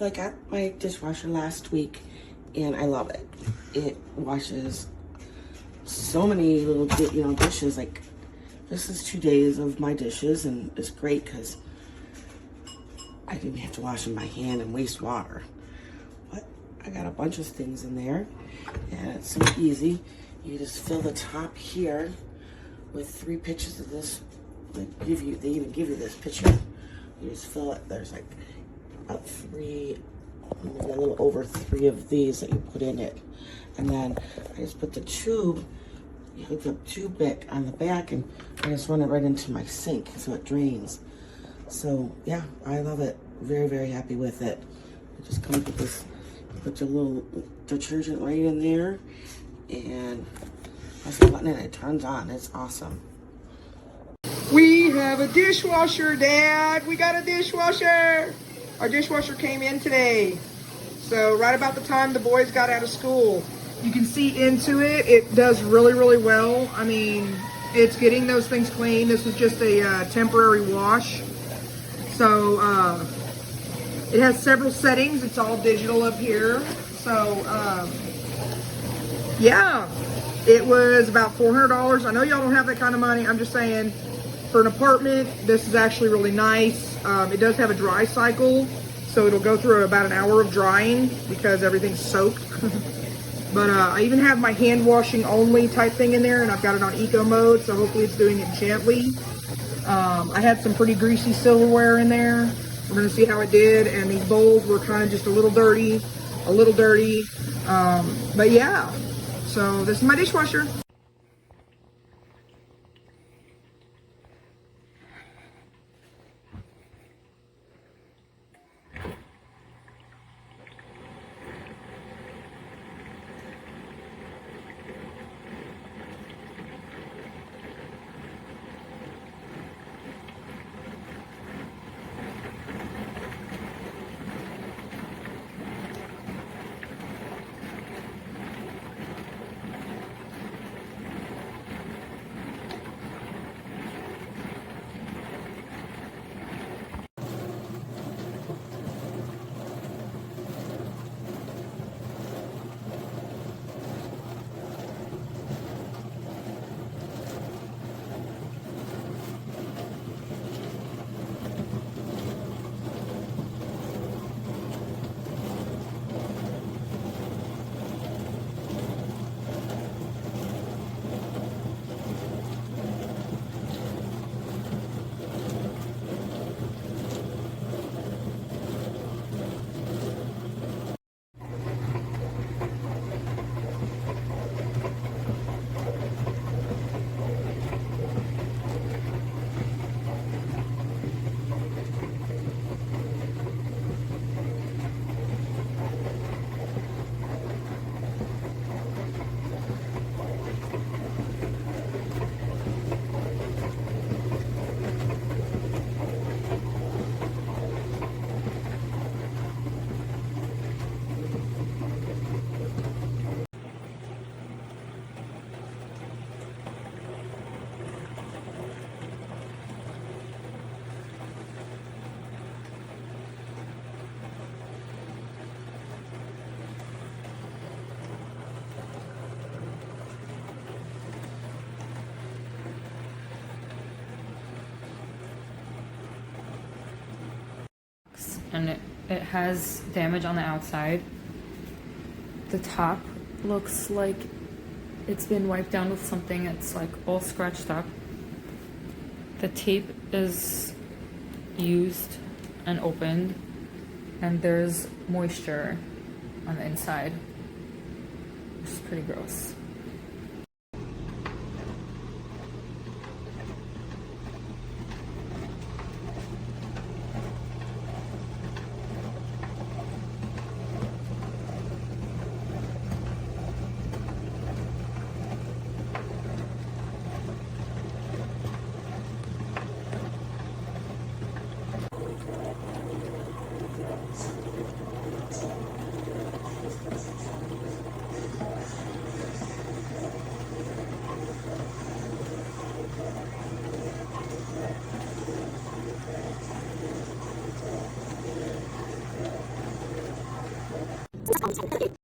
I got my dishwasher last week and I love it. It washes so many little, dishes. Like, this is 2 days of my dishes, and it's great because I didn't have to wash them by hand and waste water. But I got a bunch of things in there, and it's so easy. You just fill the top here with 3 pitchers of this. They even give you this pitcher. You just fill it. There's like about 3, maybe a little over 3 of these that you put in it. And then I just put the tube, you hook up tube back on the back, and I just run it right into my sink so it drains. So yeah, I love it. Very, very happy with it. It just comes with this, put your little detergent right in there, and press the button and it turns on. It's awesome. We have a dishwasher, Dad. We got a dishwasher. Our dishwasher came in today. So right about the time the boys got out of school. You can see into it. It does really, really well. I mean, it's getting those things clean. This was just a temporary wash. So it has several settings. It's all digital up here. So yeah, it was about $400. I know y'all don't have that kind of money. I'm just saying, for an apartment, this is actually really nice. It does have a dry cycle, so it'll go through about an hour of drying because everything's soaked. But I even have my hand washing only type thing in there, and I've got it on eco mode, so hopefully it's doing it gently. I had some pretty greasy silverware in there. We're gonna see how it did, and these bowls were kind of just a little dirty. But yeah, so this is my dishwasher. And it has damage on the outside. The top looks like it's been wiped down with something. It's like all scratched up. The tape is used and opened, and there's moisture on the inside, which is pretty gross. just